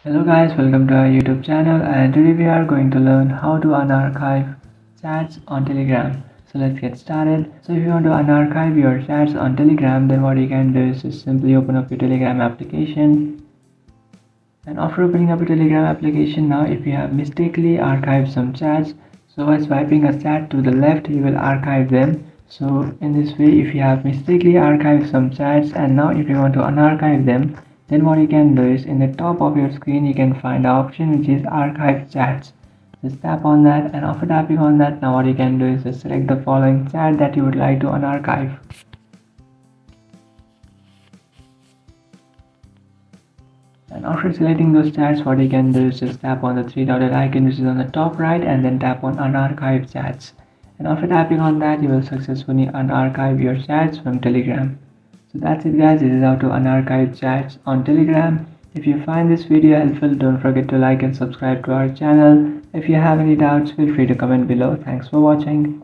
Hello guys, welcome to our YouTube channel, and today we are going to learn how to unarchive chats on Telegram. So let's get started. So if you want to unarchive your chats on Telegram, then what you can do is just simply open up your Telegram application. And after opening up your Telegram application, now if you have mistakenly archived some chats, so by swiping a chat to the left, you will archive them. So in this way, if you have mistakenly archived some chats and now if you want to unarchive them, then what you can do is in the top of your screen you can find the option which is archive chats. Just tap on that, and after tapping on that, now what you can do is just select the following chat that you would like to unarchive. And after selecting those chats, what you can do is just tap on the three-dotted icon which is on the top right and then tap on unarchive chats. And after tapping on that, you will successfully unarchive your chats from Telegram. So that's it guys, this is how to unarchive chats on Telegram. If you find this video helpful, don't forget to like and subscribe to our channel. If you have any doubts, feel free to comment below. Thanks for watching.